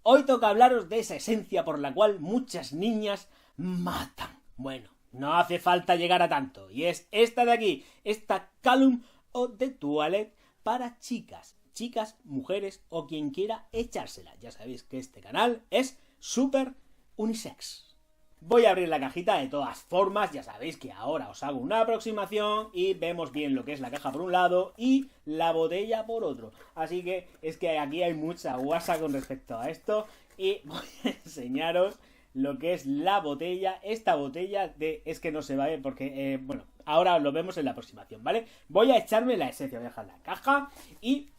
Hoy toca hablaros de esa esencia por la cual muchas niñas matan. Bueno, no hace falta llegar a tanto. Y es esta de aquí, esta Calum Eau de Toilette para chicas. Chicas, mujeres o quien quiera echársela. Ya sabéis que este canal es súper unisex. Voy a abrir la cajita de todas formas, ya sabéis que ahora os hago una aproximación y vemos bien lo que es la caja por un lado y la botella por otro. Así que es que aquí hay mucha guasa con respecto a esto y voy a enseñaros lo que es la botella. Esta botella es que no se va a ver porque, bueno, ahora lo vemos en la aproximación, ¿vale? Voy a echarme la esencia, voy a dejar la caja y...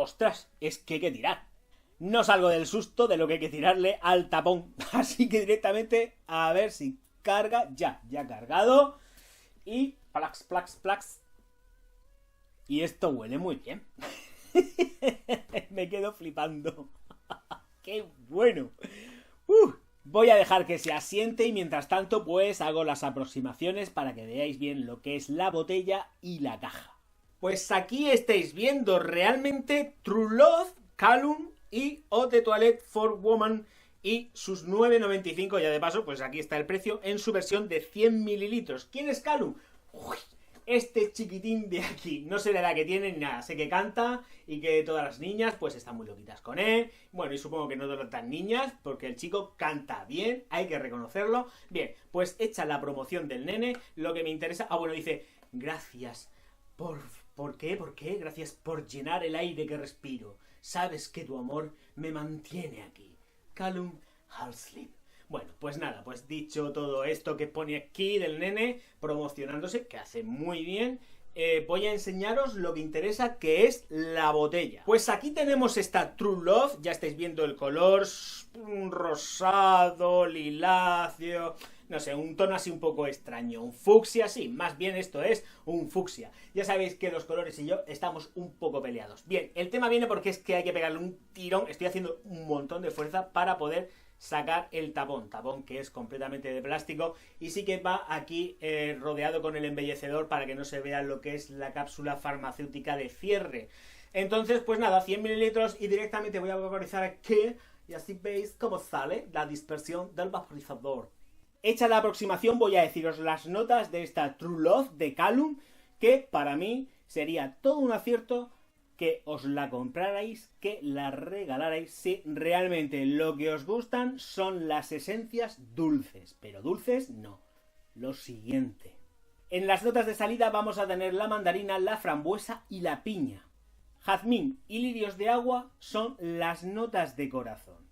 ¡ostras! Es que hay que tirar. No salgo del susto de lo que hay que tirarle al tapón. Así que directamente a ver si carga. Ya ha cargado. Y plax, plax, plax. Y esto huele muy bien. Me quedo flipando. ¡Qué bueno! Voy a dejar que se asiente y mientras tanto pues hago las aproximaciones para que veáis bien lo que es la botella y la caja. Pues aquí estáis viendo realmente True Love, Calum y Eau de Toilette for Woman y sus 9,95. Ya de paso, pues aquí está el precio en su versión de 100 mililitros. ¿Quién es Calum? Uy, este chiquitín de aquí. No sé la edad que tiene ni nada. Sé que canta y que todas las niñas pues están muy loquitas con él. Bueno, y supongo que no tan niñas porque el chico canta bien, hay que reconocerlo. Bien, pues hecha la promoción del nene, lo que me interesa... Ah, bueno, dice, gracias ¿Por qué? ¿Por qué? Gracias por llenar el aire que respiro. Sabes que tu amor me mantiene aquí. Calum Halsleep. Bueno, pues nada, pues dicho todo esto que pone aquí del nene promocionándose, que hace muy bien, voy a enseñaros lo que interesa, que es la botella. Pues aquí tenemos esta True Love, ya estáis viendo el color, un rosado, liláceo... no sé, un tono así un poco extraño, un fucsia, sí, más bien esto es un fucsia. Ya sabéis que los colores y yo estamos un poco peleados. Bien, el tema viene porque es que hay que pegarle un tirón, estoy haciendo un montón de fuerza para poder sacar el tapón que es completamente de plástico y sí que va aquí rodeado con el embellecedor para que no se vea lo que es la cápsula farmacéutica de cierre. Entonces, pues nada, 100 mililitros y directamente voy a vaporizar aquí y así veis cómo sale la dispersión del vaporizador. Hecha la aproximación voy a deciros las notas de esta True Love de Calum, que para mí sería todo un acierto que os la comprarais, que la regalarais si realmente lo que os gustan son las esencias dulces, pero dulces no, lo siguiente. En las notas de salida vamos a tener la mandarina, la frambuesa y la piña. Jazmín y lirios de agua son las notas de corazón.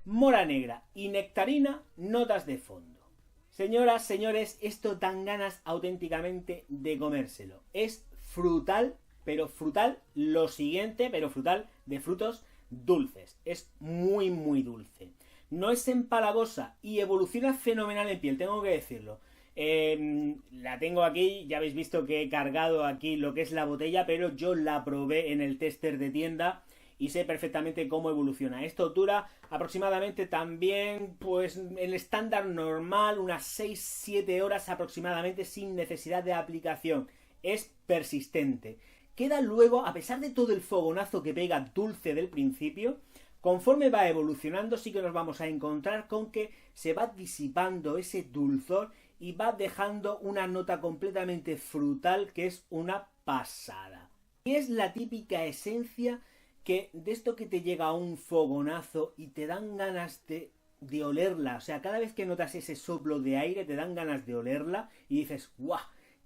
Mora negra y nectarina, notas de fondo. Señoras, señores, esto dan ganas auténticamente de comérselo. Es frutal, pero frutal lo siguiente, pero frutal de frutos dulces. Es muy, muy dulce. No es empalagosa y evoluciona fenomenal en piel, tengo que decirlo. La tengo aquí, ya habéis visto que he cargado aquí lo que es la botella, pero yo la probé en el tester de tienda y sé perfectamente cómo evoluciona. Esto dura aproximadamente también, pues el estándar normal, unas 6-7 horas aproximadamente sin necesidad de aplicación. Es persistente. Queda luego, a pesar de todo el fogonazo que pega dulce del principio, conforme va evolucionando sí que nos vamos a encontrar con que se va disipando ese dulzor y va dejando una nota completamente frutal que es una pasada. Y es la típica esencia que de esto que te llega un fogonazo y te dan ganas de olerla. O sea, cada vez que notas ese soplo de aire te dan ganas de olerla y dices, ¡guau!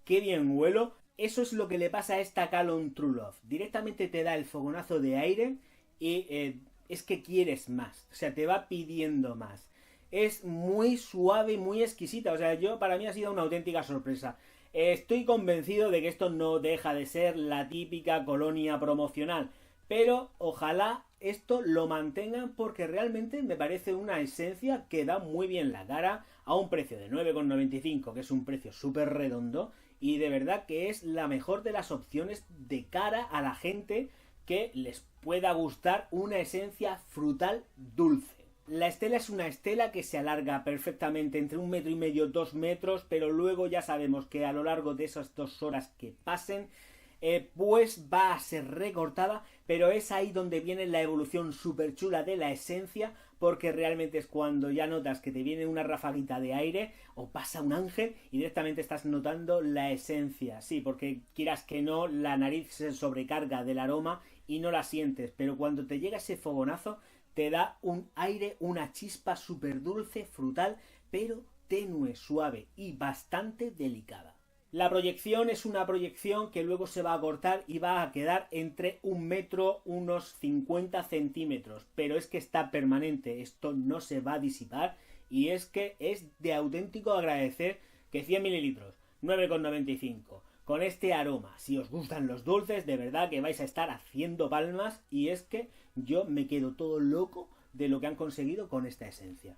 ¡Qué bien huelo! Eso es lo que le pasa a esta Calum True Love. Directamente te da el fogonazo de aire y es que quieres más. O sea, te va pidiendo más. Es muy suave y muy exquisita. O sea, para mí ha sido una auténtica sorpresa. Estoy convencido de que esto no deja de ser la típica colonia promocional. Pero ojalá esto lo mantengan porque realmente me parece una esencia que da muy bien la cara a un precio de 9,95, que es un precio súper redondo y de verdad que es la mejor de las opciones de cara a la gente que les pueda gustar una esencia frutal dulce. La estela es una estela que se alarga perfectamente entre 1,5 metros, 2 metros, pero luego ya sabemos que a lo largo de esas 2 horas que pasen pues va a ser recortada, pero es ahí donde viene la evolución súper chula de la esencia, porque realmente es cuando ya notas que te viene una rafaguita de aire o pasa un ángel y directamente estás notando la esencia. Sí, porque quieras que no, la nariz se sobrecarga del aroma y no la sientes, pero cuando te llega ese fogonazo te da un aire, una chispa súper dulce, frutal, pero tenue, suave y bastante delicada. La proyección es una proyección que luego se va a cortar y va a quedar entre 1 metro, unos 50 centímetros, pero es que está permanente, esto no se va a disipar y es que es de auténtico agradecer que 100 mililitros, 9,95, con este aroma, si os gustan los dulces, de verdad que vais a estar haciendo palmas y es que yo me quedo todo loco de lo que han conseguido con esta esencia.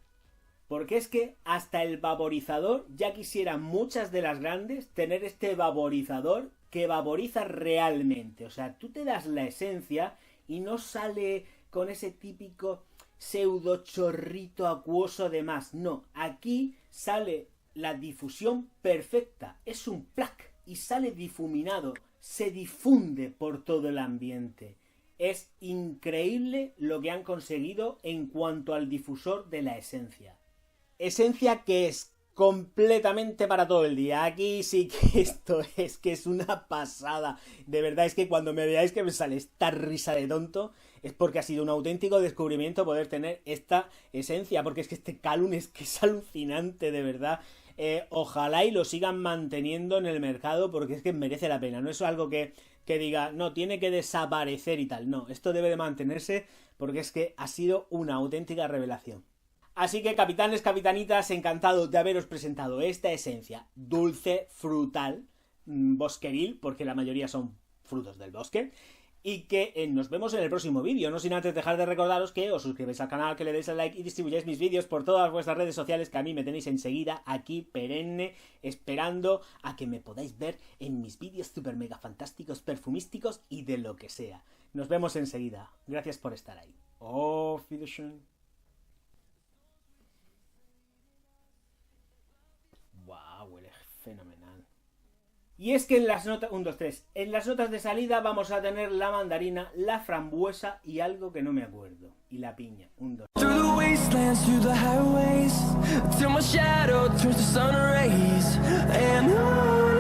Porque es que hasta el vaporizador, ya quisieran muchas de las grandes tener este vaporizador que vaporiza realmente. O sea, tú te das la esencia y no sale con ese típico pseudo chorrito acuoso de más. No, aquí sale la difusión perfecta. Es un plac y sale difuminado. Se difunde por todo el ambiente. Es increíble lo que han conseguido en cuanto al difusor de la esencia. Esencia que es completamente para todo el día. Aquí sí que esto es que es una pasada. De verdad es que cuando me veáis que me sale esta risa de tonto es porque ha sido un auténtico descubrimiento poder tener esta esencia. Porque es que este Calum es que es alucinante, de verdad. Ojalá y lo sigan manteniendo en el mercado porque es que merece la pena. No es algo que diga, no, tiene que desaparecer y tal. No, esto debe de mantenerse porque es que ha sido una auténtica revelación. Así que, capitanes, capitanitas, encantado de haberos presentado esta esencia dulce, frutal, bosqueril, porque la mayoría son frutos del bosque, y que nos vemos en el próximo vídeo, no sin antes dejar de recordaros que os suscribáis al canal, que le deis al like y distribuyáis mis vídeos por todas vuestras redes sociales, que a mí me tenéis enseguida aquí perenne, esperando a que me podáis ver en mis vídeos super mega fantásticos, perfumísticos y de lo que sea. Nos vemos enseguida. Gracias por estar ahí. Auf Wiedersehen. Wow, huele fenomenal. Y es que en las notas... 1, 2, 3. En las notas de salida vamos a tener la mandarina, la frambuesa y algo que no me acuerdo. Y la piña. 1, 2. Through the wastelands, through the highways, till my shadow turns to sun rays. And